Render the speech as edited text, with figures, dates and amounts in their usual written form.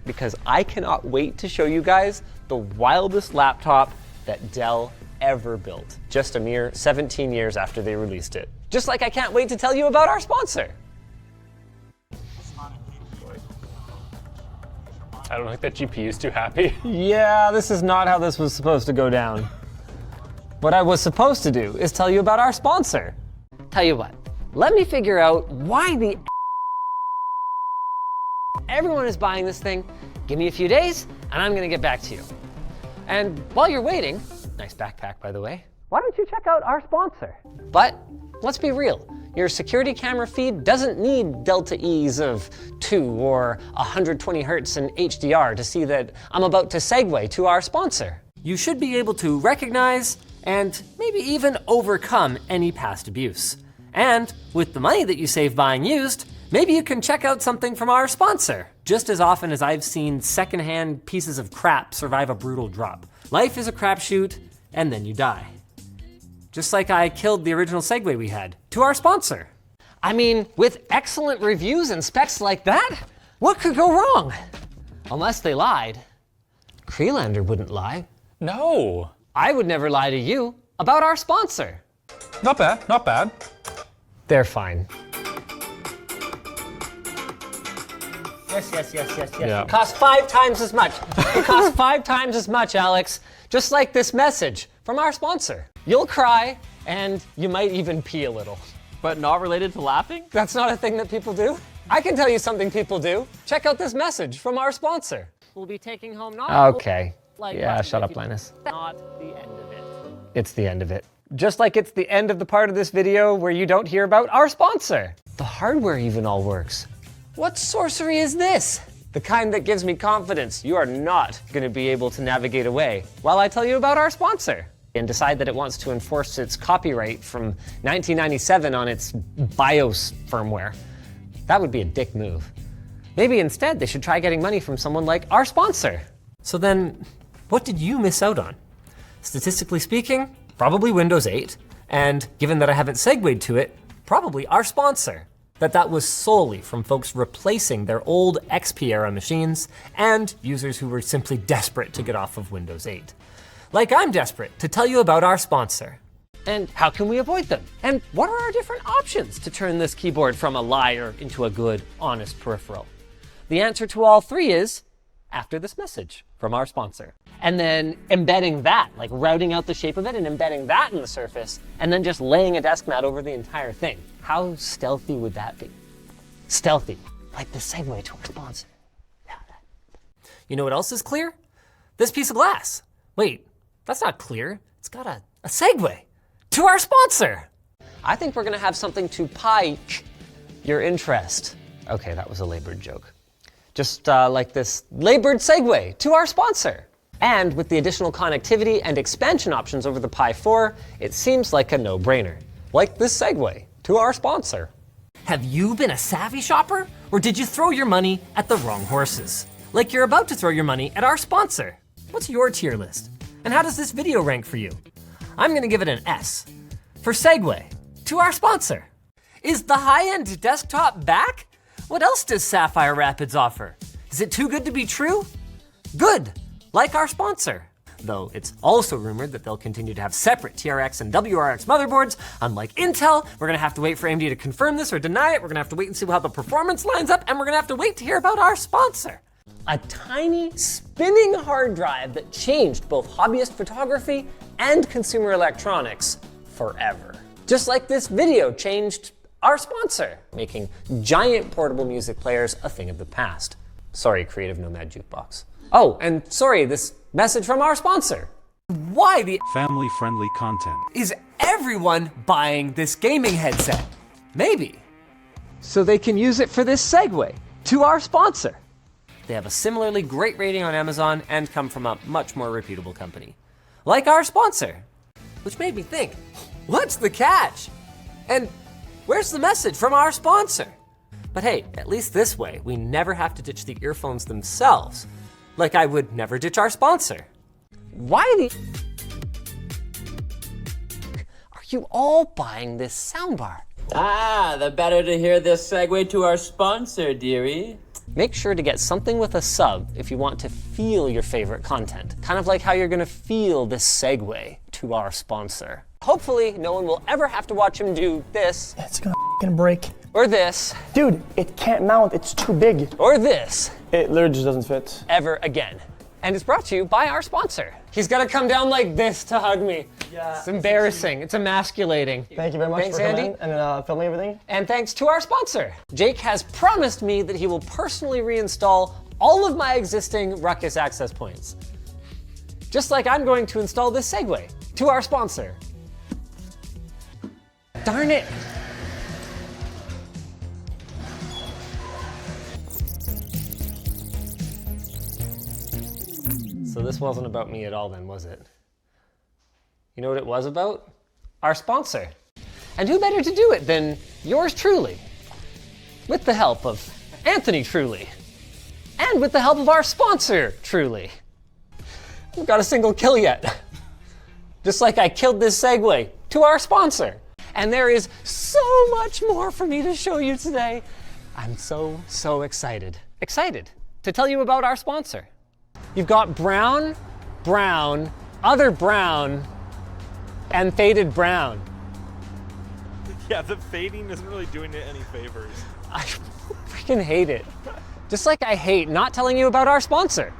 because I cannot wait to show you guys the wildest laptop that Dell ever built, just a mere 17 years after they released it. Just like I can't wait to tell you about our sponsor. I don't think that GPU is too happy. Yeah, this is not how this was supposed to go down. What I was supposed to do is tell you about our sponsor. Tell you what, let me figure out why the everyone is buying this thing. Give me a few days and I'm gonna get back to you. And while you're waiting, nice backpack by the way, why don't you check out our sponsor? But let's be real, your security camera feed doesn't need delta E's of 2 or 120 hertz in HDR to see that I'm about to segue to our sponsor. You should be able to recognize and maybe even overcome any past abuse. And with the money that you save buying used, maybe you can check out something from our sponsor. Just as often as I've seen secondhand pieces of crap survive a brutal drop. Life is a crapshoot, and then you die. Just like I killed the original Segue we had, to our sponsor. I mean, with excellent reviews and specs like that, what could go wrong? Unless they lied. Kreelander wouldn't lie. No. I would never lie to you about our sponsor. Not bad, not bad. They're fine. Yes. Yeah. It costs 5 times as much. It costs 5 times as much, Alex. Just like this message from our sponsor. You'll cry, and you might even pee a little. But not related to laughing? That's not a thing that people do. I can tell you something people do. Check out this message from our sponsor. We'll be taking home not Okay. like Yeah, shut up, Linus. Not the end of it. It's the end of it. Just like it's the end of the part of this video where you don't hear about our sponsor. The hardware even all works. What sorcery is this? The kind that gives me confidence you are not going to be able to navigate away while I tell you about our sponsor and decide that it wants to enforce its copyright from 1997 on its BIOS firmware. That would be a dick move. Maybe instead they should try getting money from someone like our sponsor. So then, what did you miss out on? Statistically speaking, probably Windows 8, and given that I haven't segued to it, probably our sponsor. That was solely from folks replacing their old XP era machines and users who were simply desperate to get off of Windows 8. Like I'm desperate to tell you about our sponsor. And how can we avoid them? And what are our different options to turn this keyboard from a liar into a good, honest peripheral? The answer to all 3 is after this message from our sponsor. And then embedding that, like routing out the shape of it and embedding that in the surface, and then just laying a desk mat over the entire thing. How stealthy would that be? Stealthy, like the segue to our sponsor. You know what else is clear? This piece of glass. Wait, that's not clear. It's got a segue to our sponsor. I think we're gonna have something to pique your interest. Okay, that was a labored joke. Just like this labored segue to our sponsor. And with the additional connectivity and expansion options over the Pi 4, it seems like a no-brainer. Like this segue to our sponsor. Have you been a savvy shopper? Or did you throw your money at the wrong horses? Like you're about to throw your money at our sponsor. What's your tier list? And how does this video rank for you? I'm gonna give it an S. For segue to our sponsor. Is the high-end desktop back? What else does Sapphire Rapids offer? Is it too good to be true? Good, like our sponsor. Though it's also rumored that they'll continue to have separate TRX and WRX motherboards. Unlike Intel, we're gonna have to wait for AMD to confirm this or deny it. We're gonna have to wait and see how the performance lines up, and we're gonna have to wait to hear about our sponsor. A tiny spinning hard drive that changed both hobbyist photography and consumer electronics forever. Just like this video changed our sponsor, making giant portable music players a thing of the past. Sorry, Creative Nomad Jukebox. Oh, and sorry, this message from our sponsor. Why the family-friendly content is everyone buying this gaming headset? Maybe. So they can use it for this segue to our sponsor. They have a similarly great rating on Amazon and come from a much more reputable company. Like our sponsor. Which made me think, what's the catch? And where's the message from our sponsor? But hey, at least this way, we never have to ditch the earphones themselves. Like I would never ditch our sponsor. Why are you all buying this soundbar? The better to hear this segue to our sponsor, dearie. Make sure to get something with a sub if you want to feel your favorite content. Kind of like how you're gonna feel this segue to our sponsor. Hopefully, no one will ever have to watch him do this. It's gonna break. Or this. Dude, it can't mount, it's too big. Or this. It literally just doesn't fit. Ever again. And it's brought to you by our sponsor. He's gotta come down like this to hug me. Yeah. It's embarrassing, it's emasculating. Thank you very much Thanks, for coming Andy. in and filming everything. And thanks to our sponsor. Jake has promised me that he will personally reinstall all of my existing Ruckus access points. Just like I'm going to install this Segue to our sponsor. Darn it. So this wasn't about me at all then, was it? You know what it was about? Our sponsor. And who better to do it than yours truly? With the help of Anthony Truly. And with the help of our sponsor, Truly. We've got a single kill yet. Just like I killed this Segue to our sponsor. And there is so much more for me to show you today. I'm so excited. Excited to tell you about our sponsor. You've got brown, brown, other brown, and faded brown. Yeah, the fading isn't really doing it any favors. I freaking hate it. Just like I hate not telling you about our sponsor.